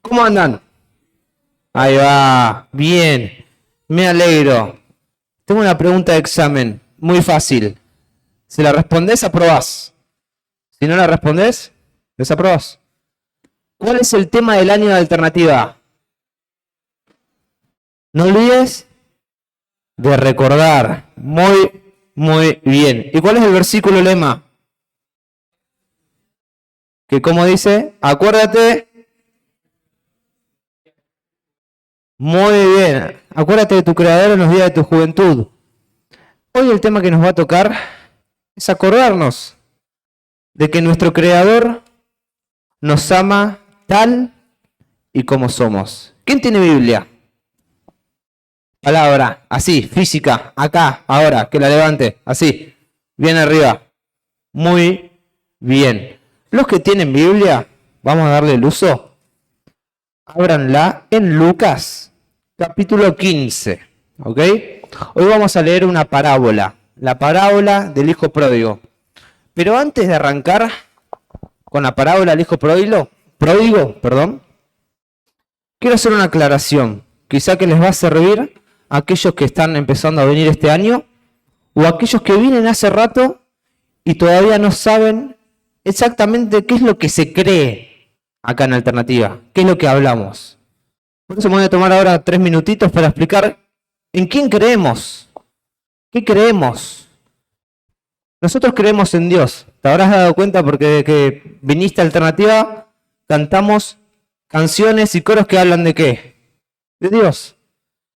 ¿Cómo andan? Ahí va, bien, me alegro. Tengo una pregunta de examen, muy fácil. Si la respondés, aprobás. Si no la respondés, desaprobás. ¿Cuál es el tema del año de alternativa? No olvides de recordar. Muy bien. ¿Y cuál es el versículo lema? Que como dice, acuérdate. Muy bien. Acuérdate de tu creador en los días de tu juventud. Hoy el tema que nos va a tocar es acordarnos de que nuestro creador nos ama tal y como somos. ¿Quién tiene Biblia? Palabra, así, física, acá, ahora, que la levante, así, bien arriba. Muy bien. Los que tienen Biblia, vamos a darle el uso. Ábranla en Lucas, capítulo 15, ¿ok? Hoy vamos a leer una parábola, la parábola del hijo pródigo. Pero antes de arrancar con la parábola del hijo pródigo, quiero hacer una aclaración, quizá que les va a servir a aquellos que están empezando a venir este año o a aquellos que vienen hace rato y todavía no saben exactamente qué es lo que se cree acá en Alternativa, qué es lo que hablamos. Por eso me voy a tomar ahora 3 minutitos para explicar en quién creemos, qué creemos. Nosotros creemos en Dios. Te habrás dado cuenta porque desde que viniste a Alternativa cantamos canciones y coros que hablan de qué? De Dios.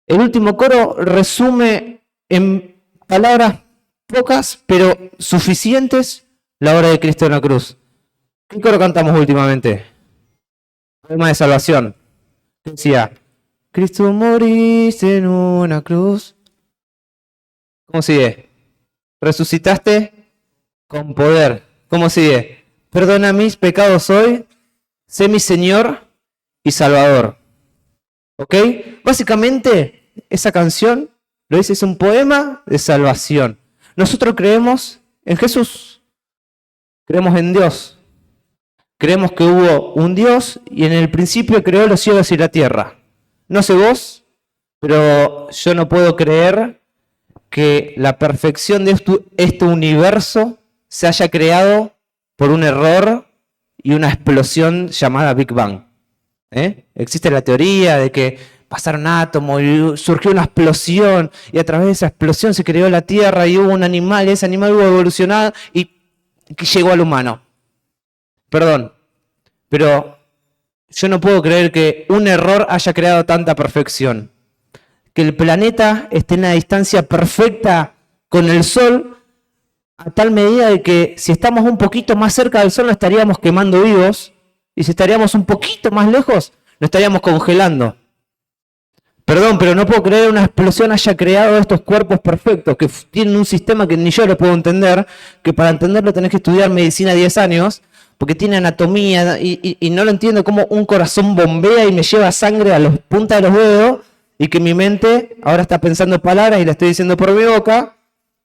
El último coro resume en palabras pocas pero suficientes la obra de Cristo en la cruz. ¿Qué coro cantamos últimamente? Poema de salvación. ¿Qué decía? Cristo moriste en una cruz. ¿Cómo sigue? Resucitaste con poder. ¿Cómo sigue? Perdona mis pecados hoy, sé mi Señor y Salvador. ¿Ok? Básicamente, esa canción, lo dice, es un poema de salvación. Nosotros creemos en Jesús, creemos en Dios. Creemos que hubo un Dios y en el principio creó los cielos y la tierra. No sé vos, pero yo no puedo creer que la perfección de este universo se haya creado por un error y una explosión llamada Big Bang. Existe la teoría de que pasaron átomos y surgió una explosión y a través de esa explosión se creó la Tierra y hubo un animal y ese animal hubo evolucionado y llegó al humano. Perdón, pero yo no puedo creer que un error haya creado tanta perfección. Que el planeta esté en una distancia perfecta con el Sol a tal medida de que si estamos un poquito más cerca del Sol nos estaríamos quemando vivos y si estaríamos un poquito más lejos nos estaríamos congelando. Perdón, pero no puedo creer que una explosión haya creado estos cuerpos perfectos que tienen un sistema que ni yo lo puedo entender, que para entenderlo tenés que estudiar medicina 10 años, porque tiene anatomía y no lo entiendo cómo un corazón bombea y me lleva sangre a las puntas de los dedos y que mi mente ahora está pensando palabras y la estoy diciendo por mi boca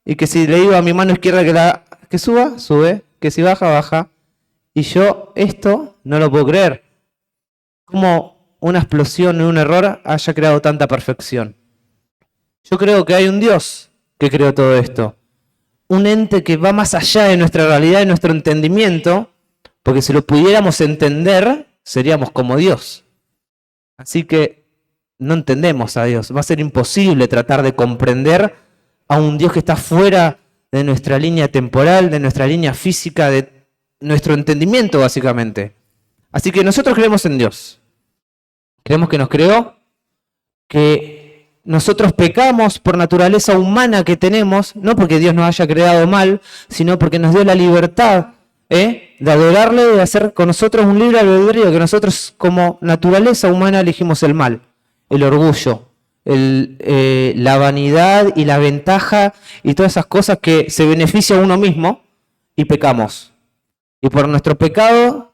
y que si le digo a mi mano izquierda que suba, sube, que si baja, baja. Y yo esto no lo puedo creer. ¿Cómo una explosión y un error haya creado tanta perfección? Yo creo que hay un Dios que creó todo esto. Un ente que va más allá de nuestra realidad y nuestro entendimiento, porque si lo pudiéramos entender, seríamos como Dios. Así que no entendemos a Dios. Va a ser imposible tratar de comprender a un Dios que está fuera de nuestra línea temporal, de nuestra línea física, de nuestro entendimiento básicamente. Así que nosotros creemos en Dios. Creemos que nos creó, que nosotros pecamos por naturaleza humana que tenemos, no porque Dios nos haya creado mal, sino porque nos dio la libertad de adorarle, de hacer con nosotros un libre albedrío, que nosotros como naturaleza humana elegimos el mal, el orgullo, la vanidad y la ventaja y todas esas cosas que se beneficia a uno mismo y pecamos. Y por nuestro pecado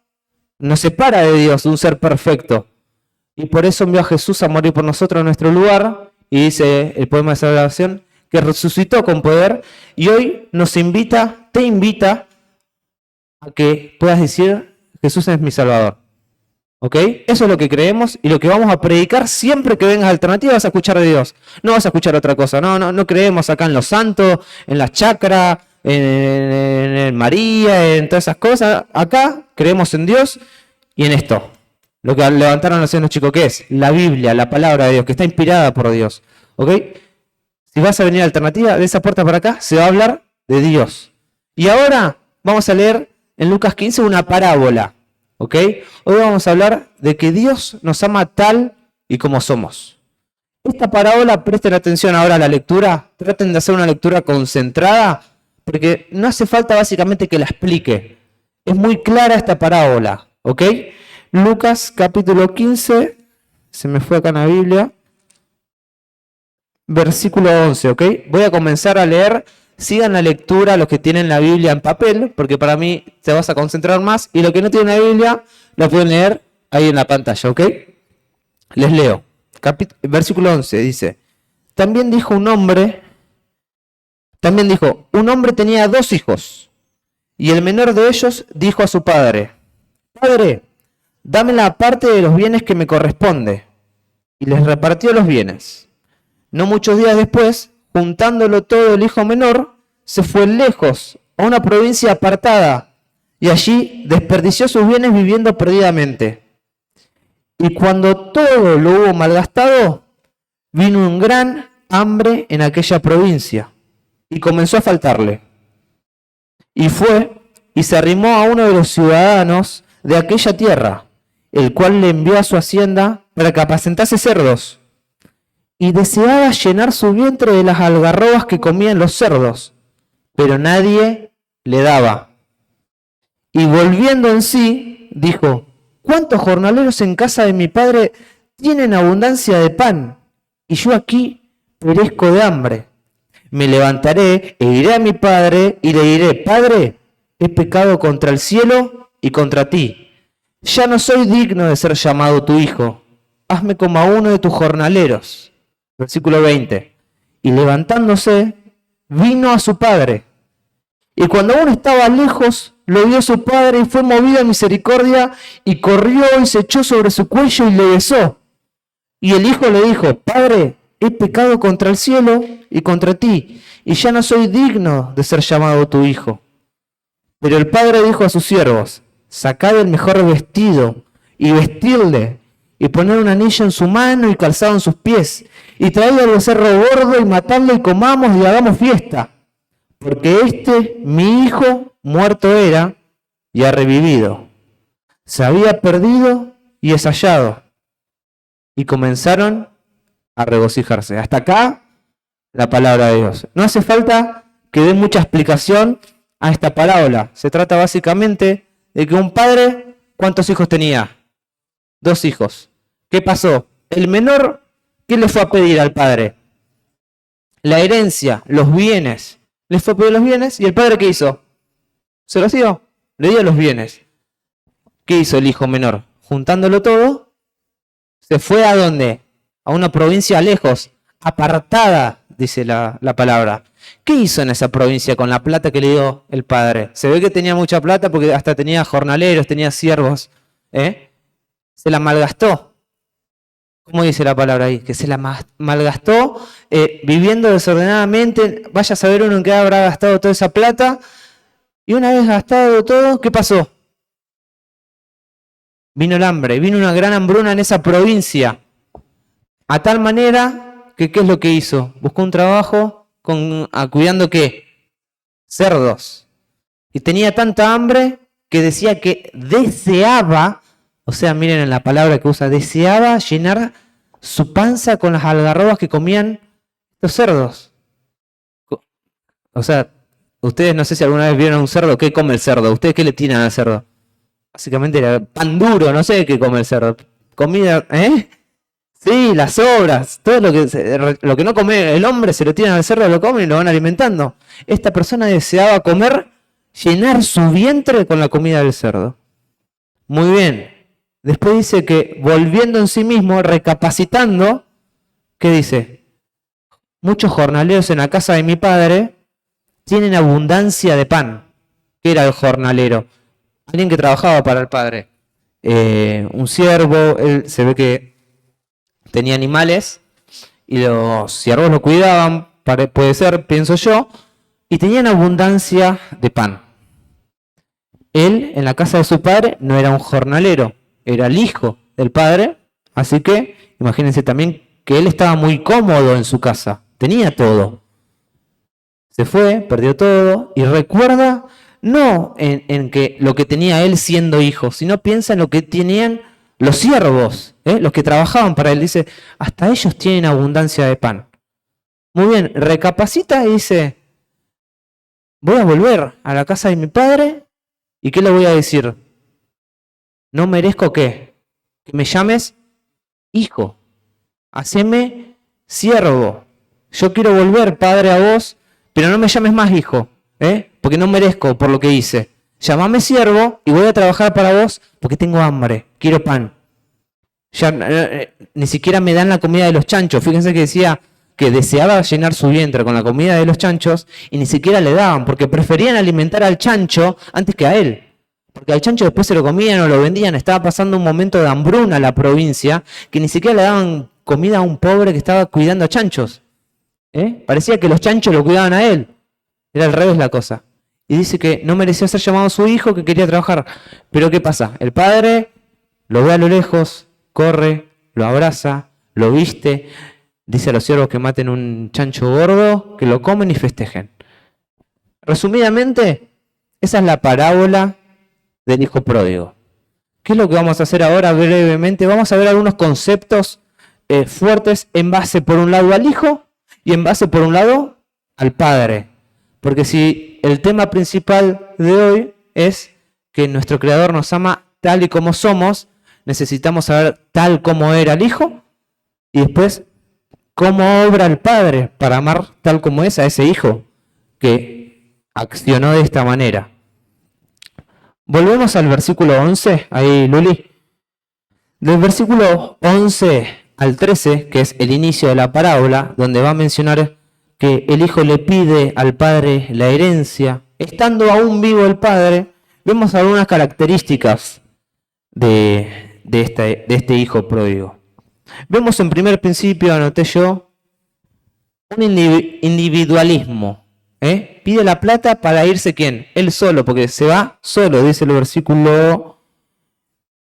nos separa de Dios, de un ser perfecto. Y por eso envió a Jesús a morir por nosotros en nuestro lugar. Y dice el poema de salvación que resucitó con poder. Y hoy nos invita, te invita a que puedas decir, Jesús es mi Salvador. ¿Ok? Eso es lo que creemos y lo que vamos a predicar siempre que vengas alternativa vas a escuchar de Dios. No vas a escuchar otra cosa. No creemos acá en los santos, en las chakras, en María, en todas esas cosas. Acá creemos en Dios y en esto. Lo que levantaron haciendo los chicos, ¿qué es? La Biblia, la palabra de Dios, que está inspirada por Dios. ¿Ok? Si vas a venir a alternativa, de esa puerta para acá, se va a hablar de Dios. Y ahora vamos a leer en Lucas 15 una parábola. ¿Ok? Hoy vamos a hablar de que Dios nos ama tal y como somos. Esta parábola, presten atención ahora a la lectura, traten de hacer una lectura concentrada, porque no hace falta básicamente que la explique. Es muy clara esta parábola. ¿Ok? Lucas capítulo 15, se me fue acá en la Biblia, versículo 11, ¿ok? Voy a comenzar a leer, sigan la lectura los que tienen la Biblia en papel, porque para mí te vas a concentrar más, y los que no tienen la Biblia, la pueden leer ahí en la pantalla, ¿ok? Les leo, versículo 11, dice, también dijo, un hombre tenía 2 hijos, y el menor de ellos dijo a su padre, Padre, dame la parte de los bienes que me corresponde. Y les repartió los bienes. No muchos días después, juntándolo todo el hijo menor, se fue lejos, a una provincia apartada, y allí desperdició sus bienes viviendo perdidamente. Y cuando todo lo hubo malgastado, vino un gran hambre en aquella provincia, y comenzó a faltarle. Y fue, y se arrimó a uno de los ciudadanos de aquella tierra, el cual le envió a su hacienda para que apacentase cerdos, y deseaba llenar su vientre de las algarrobas que comían los cerdos, pero nadie le daba. Y volviendo en sí, dijo, ¿cuántos jornaleros en casa de mi padre tienen abundancia de pan, y yo aquí perezco de hambre? Me levantaré e iré a mi padre y le diré, Padre, he pecado contra el cielo y contra ti. Ya no soy digno de ser llamado tu hijo. Hazme como a uno de tus jornaleros. Versículo 20. Y levantándose, vino a su padre. Y cuando aún estaba lejos, lo vio su padre y fue movido a misericordia y corrió y se echó sobre su cuello y le besó. Y el hijo le dijo, Padre, he pecado contra el cielo y contra ti, y ya no soy digno de ser llamado tu hijo. Pero el padre dijo a sus siervos, sacad el mejor vestido y vestidle, y poner un anillo en su mano y calzado en sus pies, y traed al becerro gordo y matadlo y comamos y hagamos fiesta. Porque mi hijo, muerto era y ha revivido. Se había perdido y es hallado. Y comenzaron a regocijarse. Hasta acá la palabra de Dios. No hace falta que dé mucha explicación a esta parábola. Se trata básicamente de que un padre, ¿cuántos hijos tenía? 2 hijos. ¿Qué pasó? El menor, ¿qué le fue a pedir al padre? La herencia, los bienes. Le fue a pedir los bienes y el padre ¿qué hizo? Se los dio. Le dio los bienes. ¿Qué hizo el hijo menor? Juntándolo todo, se fue ¿a dónde? A una provincia lejos, apartada, dice la palabra. ¿Qué hizo en esa provincia con la plata que le dio el padre? Se ve que tenía mucha plata porque hasta tenía jornaleros, tenía siervos. Se la malgastó. ¿Cómo dice la palabra ahí? Que se la malgastó viviendo desordenadamente. Vaya a saber uno en qué habrá gastado toda esa plata. Y una vez gastado todo, ¿qué pasó? Vino el hambre, vino una gran hambruna en esa provincia. A tal manera que, ¿qué es lo que hizo? Buscó un trabajo cuidando ¿qué? Cerdos. Y tenía tanta hambre que decía que deseaba, o sea, miren en la palabra que usa, deseaba llenar su panza con las algarrobas que comían los cerdos. O sea, ustedes no sé si alguna vez vieron un cerdo, ¿qué come el cerdo? ¿Ustedes qué le tiran al cerdo? Básicamente era pan duro, no sé qué come el cerdo. Comida, Sí, las sobras, todo lo que no come el hombre se lo tiran al cerdo, lo comen y lo van alimentando. Esta persona deseaba llenar su vientre con la comida del cerdo. Muy bien. Después dice que volviendo en sí mismo, recapacitando, ¿qué dice? Muchos jornaleros en la casa de mi padre tienen abundancia de pan. ¿Qué era el jornalero? Alguien que trabajaba para el padre. un ciervo, él se ve que tenía animales y los ciervos lo cuidaban, puede ser, pienso yo, y tenían abundancia de pan. Él, en la casa de su padre, no era un jornalero, era el hijo del padre, así que imagínense también que él estaba muy cómodo en su casa, tenía todo. Se fue, perdió todo y recuerda no en que lo que tenía él siendo hijo, sino piensa en lo que tenían los siervos, los que trabajaban para él. Dice, hasta ellos tienen abundancia de pan. Muy bien, recapacita y dice, voy a volver a la casa de mi padre y ¿qué le voy a decir? No merezco ¿qué? Que me llames hijo, haceme siervo. Yo quiero volver, padre, a vos, pero no me llames más hijo, porque no merezco por lo que hice. Llámame siervo y voy a trabajar para vos porque tengo hambre, quiero pan. Ya ni siquiera me dan la comida de los chanchos. Fíjense que decía que deseaba llenar su vientre con la comida de los chanchos y ni siquiera le daban, porque preferían alimentar al chancho antes que a él. Porque al chancho después se lo comían o lo vendían. Estaba pasando un momento de hambruna en la provincia que ni siquiera le daban comida a un pobre que estaba cuidando a chanchos. Parecía que los chanchos lo cuidaban a él. Era al revés la cosa. Y dice que no merecía ser llamado su hijo, que quería trabajar. Pero ¿qué pasa? El padre lo ve a lo lejos, corre, lo abraza, lo viste, dice a los siervos que maten un chancho gordo, que lo comen y festejen. Resumidamente, esa es la parábola del hijo pródigo. ¿Qué es lo que vamos a hacer ahora brevemente? Vamos a ver algunos conceptos fuertes en base por un lado al hijo y en base por un lado al padre. Porque si el tema principal de hoy es que nuestro Creador nos ama tal y como somos, necesitamos saber tal como era el hijo y después cómo obra el padre para amar tal como es a ese hijo que accionó de esta manera. Volvemos al versículo 11, ahí Luli. Del versículo 11 al 13, que es el inicio de la parábola, donde va a mencionar que el hijo le pide al padre la herencia. Estando aún vivo el padre, vemos algunas características de este hijo pródigo. Vemos en primer principio, anoté yo, un individualismo. Pide la plata para irse ¿quién? Él solo, porque se va solo, dice el versículo...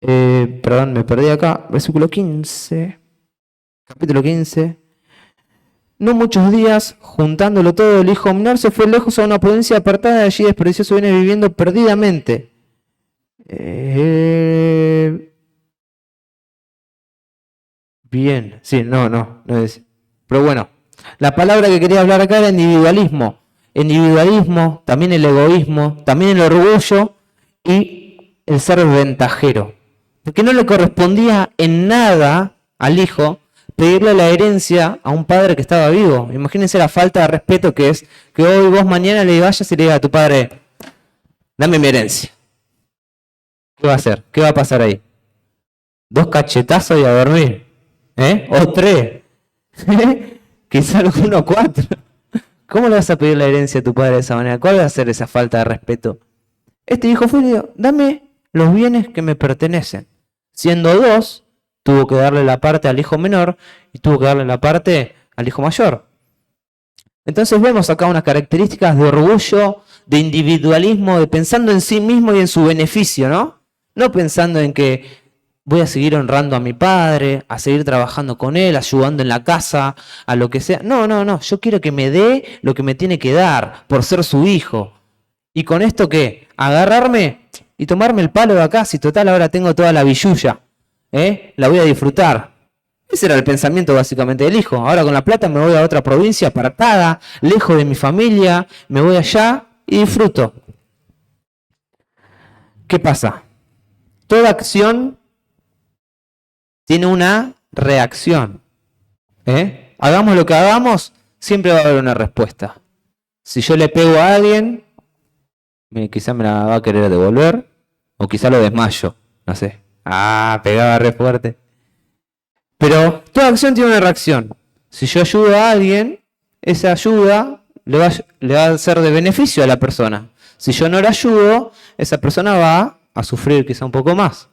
perdón, me perdí acá. Versículo 15. Capítulo 15. No muchos días, juntándolo todo, el hijo menor se fue lejos a una provincia apartada, de allí desperdició su vida viviendo perdidamente. Bien, sí, no es. Pero bueno, la palabra que quería hablar acá era individualismo. Individualismo, también el egoísmo, también el orgullo y el ser ventajero. Porque no le correspondía en nada al hijo pedirle la herencia a un padre que estaba vivo. Imagínense la falta de respeto que es que hoy vos mañana le vayas y le digas a tu padre, dame mi herencia. ¿Qué va a hacer? ¿Qué va a pasar ahí? 2 cachetazos y a dormir. O 3. Quizá alguno 4. ¿Cómo le vas a pedir la herencia a tu padre de esa manera? ¿Cuál va a ser esa falta de respeto? Este hijo fue y dijo, dame los bienes que me pertenecen. Siendo 2, tuvo que darle la parte al hijo menor y tuvo que darle la parte al hijo mayor. Entonces vemos acá unas características de orgullo, de individualismo, de pensando en sí mismo y en su beneficio, ¿no? No pensando en que voy a seguir honrando a mi padre, a seguir trabajando con él, ayudando en la casa, a lo que sea. No, yo quiero que me dé lo que me tiene que dar por ser su hijo. ¿Y con esto qué? Agarrarme y tomarme el palo de acá, si total ahora tengo toda la billulla. La voy a disfrutar. Ese era el pensamiento básicamente del hijo. Ahora con la plata me voy a otra provincia apartada, lejos de mi familia, me voy allá y disfruto. ¿Qué pasa? Toda acción tiene una reacción. Hagamos lo que hagamos, siempre va a haber una respuesta. Si yo le pego a alguien, quizá me la va a querer devolver, o quizá lo desmayo, no sé. Pegaba re fuerte. Pero toda acción tiene una reacción. Si yo ayudo a alguien, esa ayuda le va a ser de beneficio a la persona. Si yo no la ayudo, esa persona va a sufrir quizá un poco más.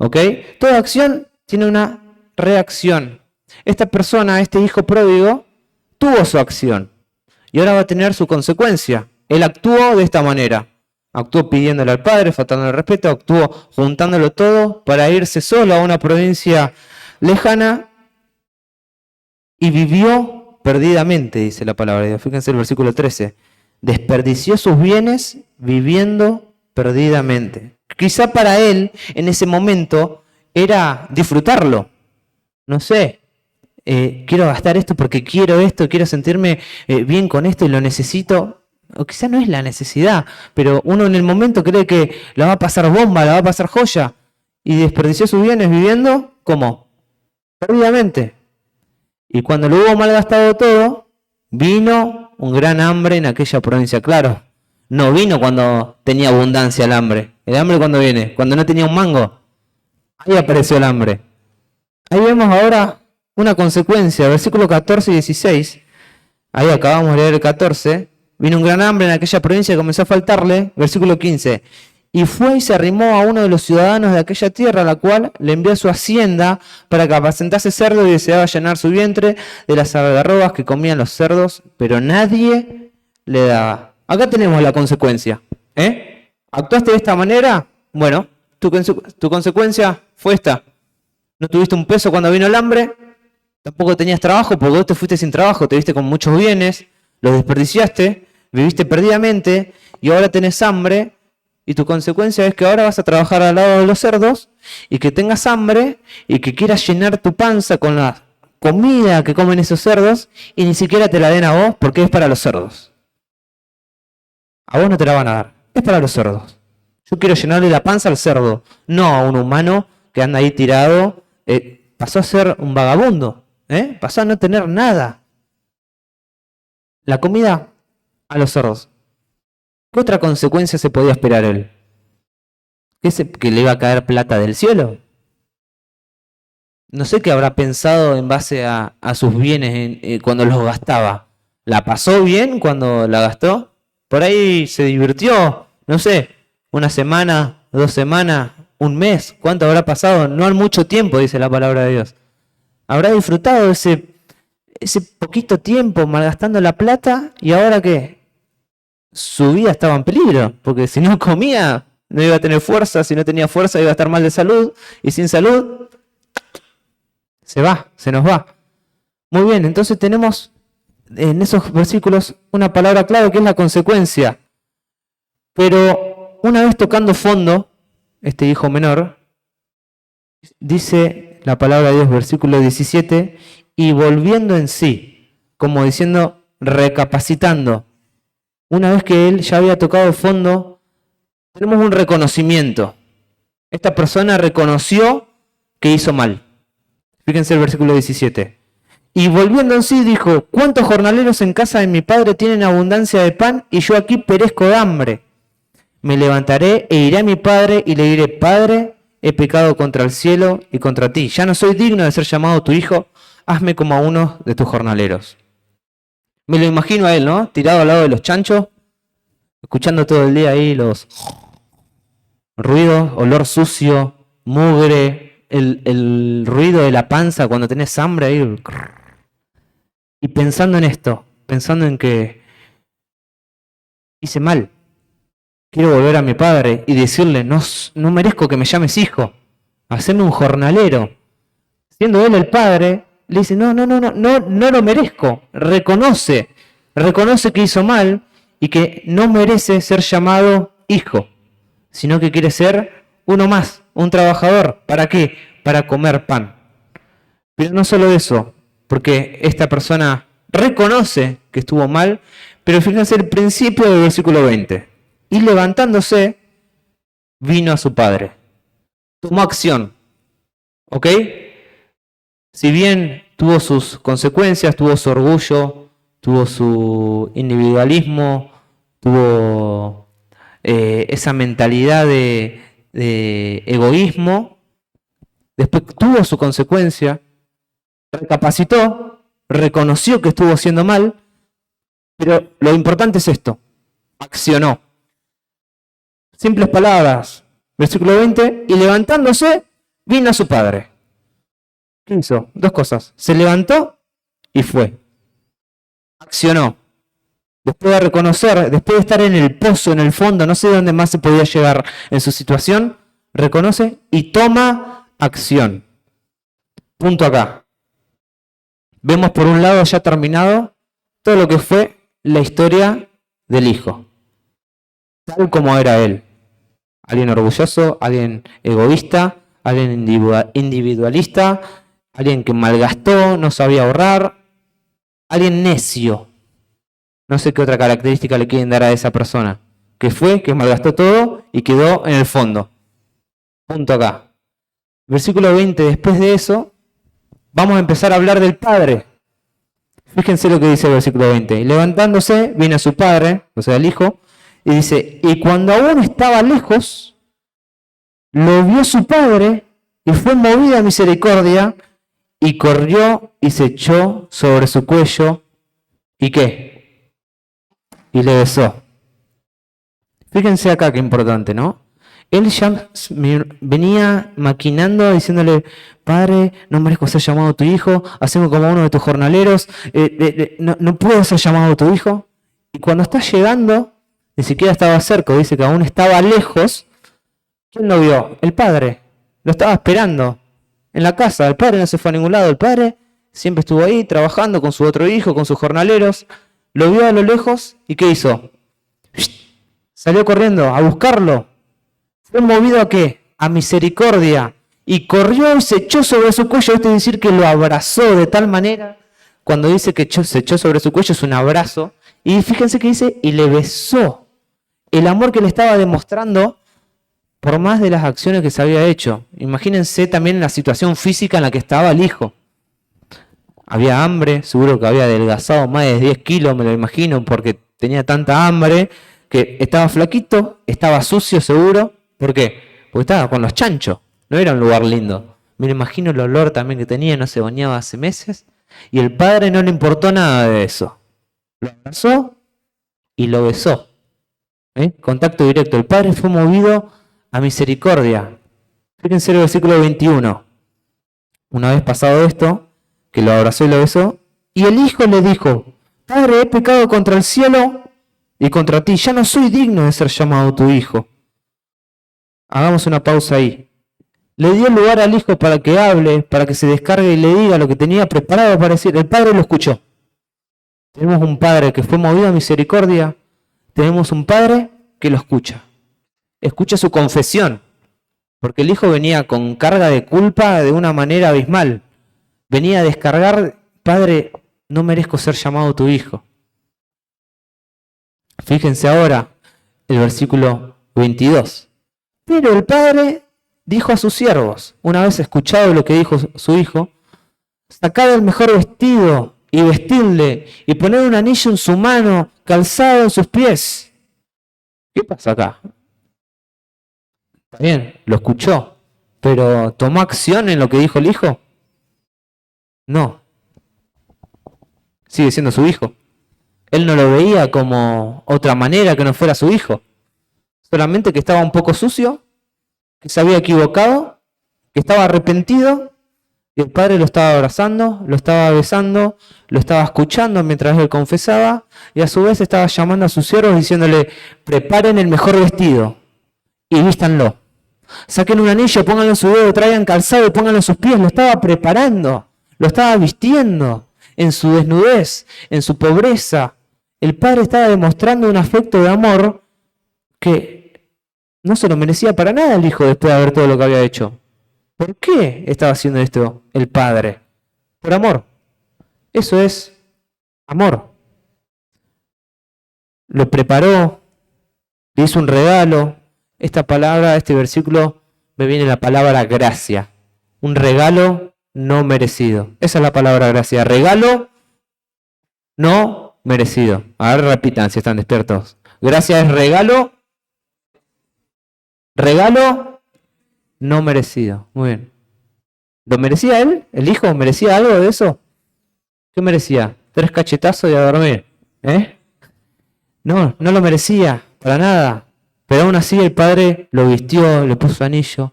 ¿Ok? Toda acción tiene una reacción. Esta persona, este hijo pródigo, tuvo su acción y ahora va a tener su consecuencia. Él actuó de esta manera. Actuó pidiéndole al padre, faltándole el respeto, actuó juntándolo todo para irse solo a una provincia lejana y vivió perdidamente, dice la palabra de Dios. Fíjense el versículo 13. Desperdició sus bienes viviendo perdidamente. Quizá para él, en ese momento, era disfrutarlo. No sé, quiero gastar esto porque quiero esto, quiero sentirme bien con esto y lo necesito. O quizá no es la necesidad, pero uno en el momento cree que la va a pasar bomba, la va a pasar joya. Y desperdició sus bienes viviendo, ¿cómo? Perdidamente. Y cuando lo hubo malgastado todo, vino un gran hambre en aquella provincia. Claro, no vino cuando tenía abundancia el hambre. El hambre cuando viene, cuando no tenía un mango. Ahí apareció el hambre. Ahí vemos ahora una consecuencia, versículos 14 y 16. Ahí acabamos de leer el 14. Vino un gran hambre en aquella provincia y comenzó a faltarle. Versículo 15. Y fue y se arrimó a uno de los ciudadanos de aquella tierra, a la cual le envió su hacienda para que apacentase cerdo y deseaba llenar su vientre de las algarrobas que comían los cerdos, pero nadie le daba. Acá tenemos la consecuencia. ¿Actuaste de esta manera? Bueno, tu consecuencia fue esta. No tuviste un peso cuando vino el hambre, tampoco tenías trabajo porque vos te fuiste sin trabajo, te viste con muchos bienes, los desperdiciaste, viviste perdidamente y ahora tenés hambre. Y tu consecuencia es que ahora vas a trabajar al lado de los cerdos y que tengas hambre y que quieras llenar tu panza con la comida que comen esos cerdos y ni siquiera te la den a vos porque es para los cerdos. A vos no te la van a dar, es para los cerdos. Yo quiero llenarle la panza al cerdo, no a un humano que anda ahí tirado. Pasó a ser un vagabundo, pasó a no tener nada. La comida a los cerdos. ¿Qué otra consecuencia se podía esperar él? ¿Que le iba a caer plata del cielo? No sé qué habrá pensado en base a sus bienes cuando los gastaba. ¿La pasó bien cuando la gastó? Por ahí se divirtió, no sé, una semana, 2 semanas, un mes. ¿Cuánto habrá pasado? No en mucho tiempo, dice la palabra de Dios. ¿Habrá disfrutado ese poquito tiempo malgastando la plata y ahora qué? Su vida estaba en peligro, porque si no comía, no iba a tener fuerza, si no tenía fuerza iba a estar mal de salud, y sin salud, se nos va. Muy bien, entonces tenemos en esos versículos una palabra clave que es la consecuencia. Pero una vez tocando fondo, este hijo menor, dice la palabra de Dios, versículo 17, y volviendo en sí, como diciendo, recapacitando. Una vez que él ya había tocado fondo, tenemos un reconocimiento. Esta persona reconoció que hizo mal. Fíjense el versículo 17. Y volviendo en sí dijo, ¿cuántos jornaleros en casa de mi padre tienen abundancia de pan y yo aquí perezco de hambre? Me levantaré e iré a mi padre y le diré, Padre, he pecado contra el cielo y contra ti. Ya no soy digno de ser llamado tu hijo, hazme como a uno de tus jornaleros. Me lo imagino a él, ¿no? Tirado al lado de los chanchos, escuchando todo el día ahí los ruidos, olor sucio, mugre, el ruido de la panza cuando tenés hambre ahí. Y pensando en esto, pensando en que hice mal. Quiero volver a mi padre y decirle, no merezco que me llames hijo, haceme un jornalero. Siendo él el padre, le dice, no lo merezco. Reconoce que hizo mal y que no merece ser llamado hijo, sino que quiere ser uno más, un trabajador. ¿Para qué? Para comer pan. Pero no solo eso, porque esta persona reconoce que estuvo mal, pero fíjense el principio del versículo 20. Y levantándose, vino a su padre. Tomó acción. ¿Ok? Si bien tuvo sus consecuencias, tuvo su orgullo, tuvo su individualismo, tuvo esa mentalidad de egoísmo, después tuvo su consecuencia, recapacitó, reconoció que estuvo haciendo mal, pero lo importante es esto, accionó. Simples palabras, versículo 20, y levantándose, vino a su padre. ¿Qué hizo? Dos cosas. Se levantó y fue. Accionó. Después de reconocer, después de estar en el pozo, en el fondo, no sé dónde más se podía llegar en su situación, reconoce y toma acción. Punto acá. Vemos por un lado ya terminado todo lo que fue la historia del hijo. Tal como era él. Alguien orgulloso, alguien egoísta, alguien individualista, alguien que malgastó, no sabía ahorrar, alguien necio. No sé qué otra característica le quieren dar a esa persona. Que malgastó todo y quedó en el fondo. Punto acá. Versículo 20, después de eso, vamos a empezar a hablar del padre. Fíjense lo que dice el versículo 20. Y levantándose, vino a su padre, o sea, el hijo, y dice, y cuando aún estaba lejos, lo vio su padre, y fue movido a misericordia, y corrió y se echó sobre su cuello, ¿y qué? Y le besó. Fíjense acá qué importante, ¿no? Él ya venía maquinando, diciéndole, padre, no merezco ser llamado tu hijo, haceme como uno de tus jornaleros, no puedo ser llamado tu hijo. Y cuando está llegando, ni siquiera estaba cerca, dice que aún estaba lejos. ¿Quién lo vio? El padre. Lo estaba esperando en la casa. El padre no se fue a ningún lado. El padre siempre estuvo ahí trabajando con su otro hijo, con sus jornaleros. Lo vio a lo lejos y ¿qué hizo? Salió corriendo a buscarlo. Fue movido a ¿qué? A misericordia. Y corrió y se echó sobre su cuello. Esto es decir, que lo abrazó de tal manera. Cuando dice que se echó sobre su cuello es un abrazo. Y fíjense que dice, y le besó. El amor que le estaba demostrando por más de las acciones que se había hecho. Imagínense también la situación física en la que estaba el hijo. Había hambre, seguro que había adelgazado más de 10 kilos, me lo imagino, porque tenía tanta hambre, que estaba flaquito, estaba sucio seguro. ¿Por qué? Porque estaba con los chanchos, no era un lugar lindo. Me lo imagino el olor también que tenía, no se bañaba hace meses. Y el padre no le importó nada de eso. Lo abrazó y lo besó. Contacto directo. El padre fue movido a misericordia. Fíjense el versículo 21. Una vez pasado esto, que lo abrazó y lo besó, y el hijo le dijo, Padre, he pecado contra el cielo y contra ti, ya no soy digno de ser llamado tu hijo. Hagamos una pausa ahí. Le dio lugar al hijo para que hable, para que se descargue y le diga lo que tenía preparado para decir. El padre lo escuchó. Tenemos un padre que fue movido a misericordia. Tenemos un padre que lo escucha. Escucha su confesión. Porque el hijo venía con carga de culpa de una manera abismal. Venía a descargar, Padre, no merezco ser llamado tu hijo. Fíjense ahora el versículo 22. Pero el padre dijo a sus siervos, una vez escuchado lo que dijo su hijo, sacad el mejor vestido y vestidle y poned un anillo en su mano, calzado en sus pies. ¿Qué pasa acá? Está bien, lo escuchó, pero ¿tomó acción en lo que dijo el hijo? No. Sigue siendo su hijo. Él no lo veía como otra manera que no fuera su hijo. Solamente que estaba un poco sucio, que se había equivocado, que estaba arrepentido, y el padre lo estaba abrazando, lo estaba besando, lo estaba escuchando mientras él confesaba, y a su vez estaba llamando a sus siervos diciéndole, preparen el mejor vestido y vístanlo. Saquen un anillo, pónganlo en su dedo, traigan calzado y pónganlo en sus pies. Lo estaba preparando, lo estaba vistiendo en su desnudez, en su pobreza. El padre estaba demostrando un afecto de amor que no se lo merecía para nada el hijo después de haber todo lo que había hecho. ¿Por qué estaba haciendo esto el padre? Por amor. Eso es amor. Lo preparó, le hizo un regalo. Esta palabra, este versículo, me viene la palabra gracia. Un regalo no merecido. Esa es la palabra gracia. Regalo no merecido. A ver, repitan si están despiertos. Gracia es regalo. Regalo no merecido. Muy bien. ¿Lo merecía él? ¿El hijo merecía algo de eso? ¿Qué merecía? 3 cachetazos y a dormir. No, no lo merecía, para nada. Pero aún así el padre lo vistió, le puso anillo.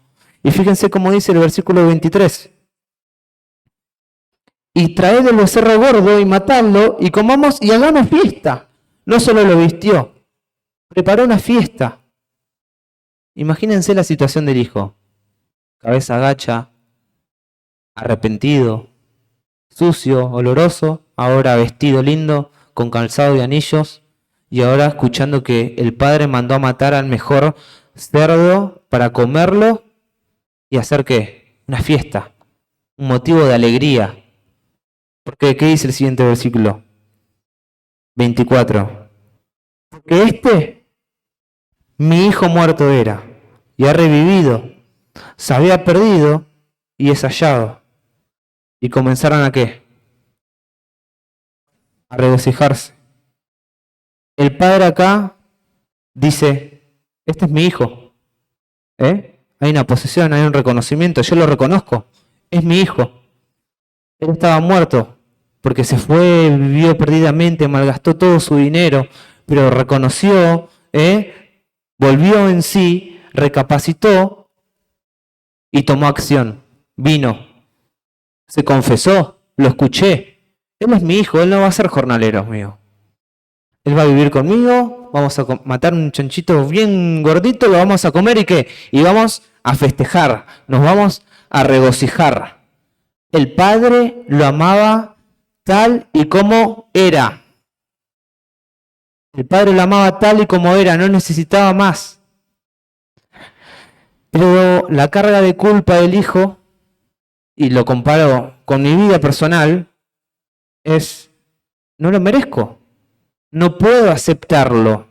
Y fíjense cómo dice el versículo 23. Y traed el becerro gordo y matadlo y comamos y hagamos fiesta. No solo lo vistió, preparó una fiesta. Imagínense la situación del hijo. Cabeza agacha, arrepentido, sucio, oloroso, ahora vestido lindo, con calzado y anillos, y ahora escuchando que el padre mandó a matar al mejor cerdo para comerlo y hacer ¿qué? Una fiesta, un motivo de alegría. Porque, ¿qué dice el siguiente versículo? 24. Porque mi hijo muerto era, y ha revivido, se había perdido y es hallado. Y comenzaron ¿a qué? A regocijarse. El padre acá dice, este es mi hijo. Hay una posesión, hay un reconocimiento, yo lo reconozco, es mi hijo. Él estaba muerto porque se fue, vivió perdidamente, malgastó todo su dinero, pero reconoció, volvió en sí, recapacitó y tomó acción. Vino, se confesó, lo escuché. Él es mi hijo, él no va a ser jornalero mío. Él va a vivir conmigo, vamos a matar un chanchito bien gordito, lo vamos a comer y ¿qué? Y vamos a festejar, nos vamos a regocijar. El padre lo amaba tal y como era. El padre lo amaba tal y como era, no necesitaba más. Pero la carga de culpa del hijo, y lo comparo con mi vida personal, es, no lo merezco. No puedo aceptarlo,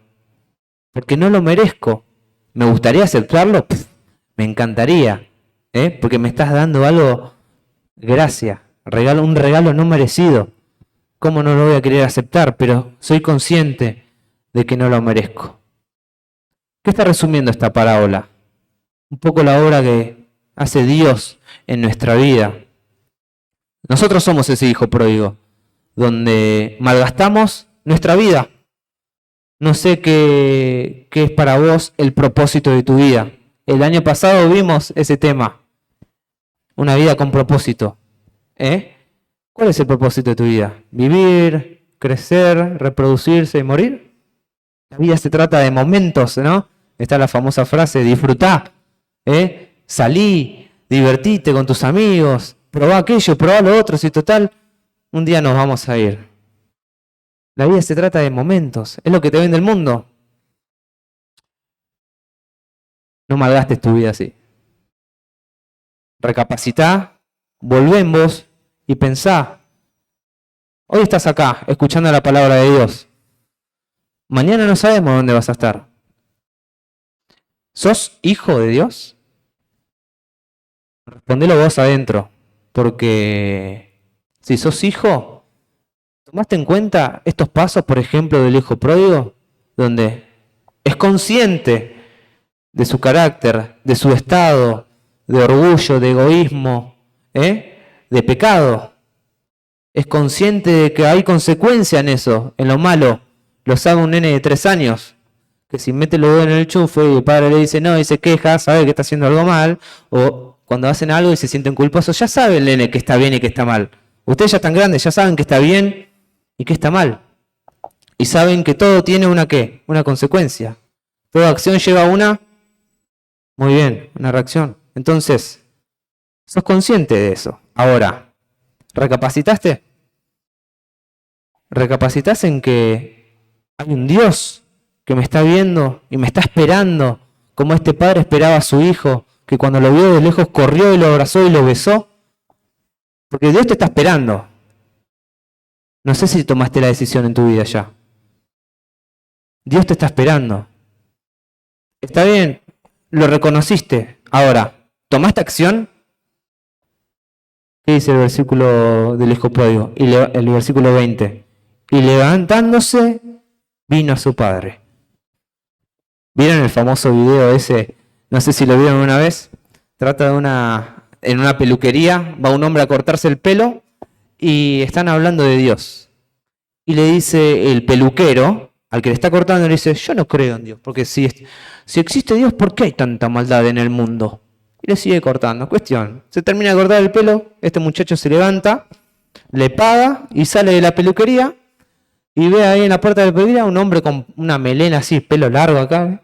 porque no lo merezco. ¿Me gustaría aceptarlo? Me encantaría, porque me estás dando algo, gracia, un regalo no merecido. ¿Cómo no lo voy a querer aceptar? Pero soy consciente de que no lo merezco. ¿Qué está resumiendo esta parábola? Un poco la obra que hace Dios en nuestra vida. Nosotros somos ese hijo pródigo, donde malgastamos nuestra vida. No sé qué es para vos el propósito de tu vida. El año pasado vimos ese tema, una vida con propósito. ¿Cuál es el propósito de tu vida? ¿Vivir, crecer, reproducirse y morir? La vida se trata de momentos, ¿no? Está la famosa frase, disfrutá, salí, divertite con tus amigos, probá aquello, probá lo otro, si total, un día nos vamos a ir. La vida se trata de momentos, es lo que te vende el mundo. No malgastes tu vida así. Recapacitá, volvé en vos y pensá. Hoy estás acá, escuchando la palabra de Dios. Mañana no sabemos dónde vas a estar. ¿Sos hijo de Dios? Respondelo vos adentro, porque si sos hijo, ¿tomaste en cuenta estos pasos, por ejemplo, del hijo pródigo? Donde es consciente de su carácter, de su estado, de orgullo, de egoísmo, de pecado. Es consciente de que hay consecuencia en eso, en lo malo. Lo sabe un nene de 3 años, que si mete los dedos en el enchufe y el padre le dice no y se queja, sabe que está haciendo algo mal, o cuando hacen algo y se sienten culposos, ya sabe el nene que está bien y que está mal. Ustedes ya están grandes, ya saben que está bien y que está mal. Y saben que todo tiene una ¿qué? Una consecuencia. Toda acción lleva a una, muy bien, una reacción. Entonces, sos consciente de eso. Ahora, ¿recapacitaste? ¿Recapacitás en que hay un Dios que me está viendo y me está esperando, como este padre esperaba a su hijo, que cuando lo vio de lejos corrió y lo abrazó y lo besó? Porque Dios te está esperando. No sé si tomaste la decisión en tu vida ya. Dios te está esperando. Está bien, lo reconociste. Ahora, ¿tomaste acción? ¿Qué dice el versículo del hijo pródigo? El versículo 20. Y levantándose, vino a su padre. ¿Vieron el famoso video ese? No sé si lo vieron una vez. Trata de en una peluquería, va un hombre a cortarse el pelo y están hablando de Dios. Y le dice el peluquero, al que le está cortando, le dice, yo no creo en Dios, porque si existe Dios, ¿por qué hay tanta maldad en el mundo? y le sigue cortando. Cuestión, se termina de cortar el pelo, este muchacho se levanta, le paga y sale de la peluquería y ve ahí en la puerta de la peluquería un hombre con una melena así, pelo largo acá.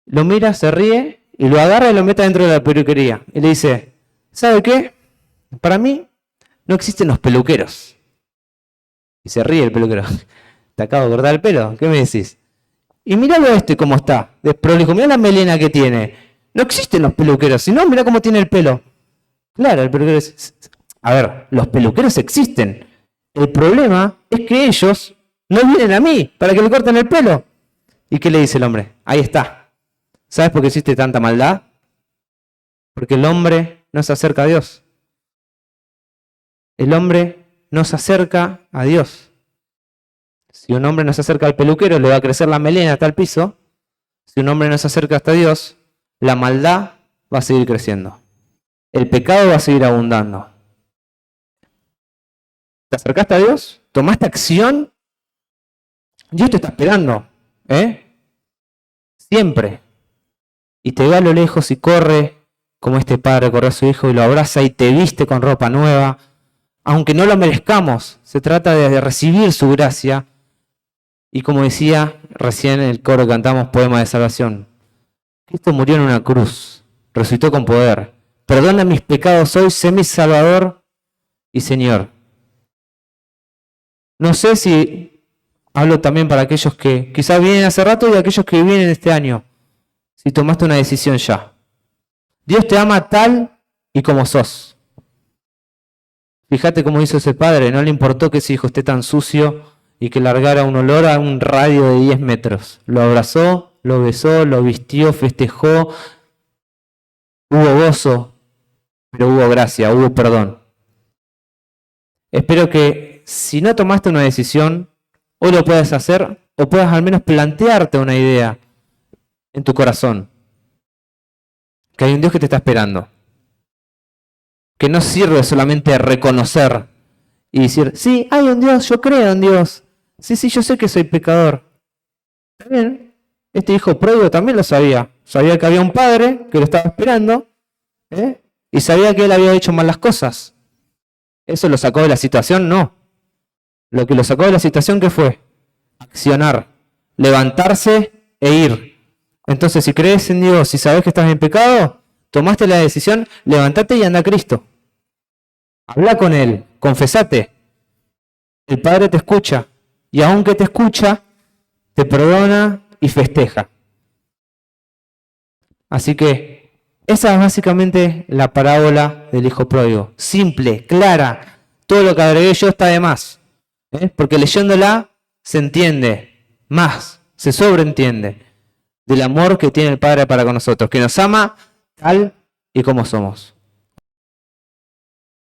Lo mira, se ríe y lo agarra y lo mete dentro de la peluquería. Y le dice, ¿sabe qué? Para mí no existen los peluqueros. Y se ríe el peluquero. Te acabo de cortar el pelo, ¿qué me decís? Y míralo cómo está, desprolijo, mirá la melena que tiene. No existen los peluqueros, sino mirá cómo tiene el pelo. Claro, el peluquero es... A ver, los peluqueros existen. El problema es que ellos no vienen a mí para que le corten el pelo. ¿Y qué le dice el hombre? Ahí está. ¿Sabes por qué existe tanta maldad? Porque el hombre no se acerca a Dios. El hombre no se acerca a Dios. Si un hombre no se acerca al peluquero, le va a crecer la melena hasta el piso. Si un hombre no se acerca hasta Dios, la maldad va a seguir creciendo. El pecado va a seguir abundando. ¿Te acercaste a Dios? ¿Tomaste acción? Dios te está esperando, siempre. Y te ve a lo lejos y corre, como este padre corre a su hijo y lo abraza y te viste con ropa nueva. Aunque no lo merezcamos, se trata de recibir su gracia. Y como decía recién en el coro que cantamos Poema de Salvación, Cristo murió en una cruz, resucitó con poder. Perdona mis pecados hoy, sé mi Salvador y Señor. No sé si hablo también para aquellos que quizás vienen hace rato y aquellos que vienen este año, si tomaste una decisión ya. Dios te ama tal y como sos. Fíjate cómo hizo ese padre, no le importó que ese hijo esté tan sucio y que largara un olor a un radio de 10 metros. Lo abrazó, lo besó, lo vistió, festejó. Hubo gozo, pero hubo gracia, hubo perdón. Espero que si no tomaste una decisión, hoy lo puedas hacer o puedas al menos plantearte una idea en tu corazón. Que hay un Dios que te está esperando. Que no sirve solamente reconocer y decir, sí, hay un Dios, yo creo en Dios. Sí, yo sé que soy pecador. También, este hijo pródigo también lo sabía. Sabía que había un padre que lo estaba esperando, y sabía que él había hecho mal las cosas. ¿Eso lo sacó de la situación? No. Lo que lo sacó de la situación, ¿qué fue? Accionar, levantarse e ir. Entonces, si crees en Dios y sabes que estás en pecado, tomaste la decisión, levántate y anda a Cristo. Habla con Él, confesate. El Padre te escucha. Y aunque te escucha, te perdona y festeja. Así que esa es básicamente la parábola del hijo pródigo. Simple, clara. Todo lo que agregué yo está de más. Porque leyéndola se entiende más, se sobreentiende del amor que tiene el Padre para con nosotros, que nos ama tal y como somos.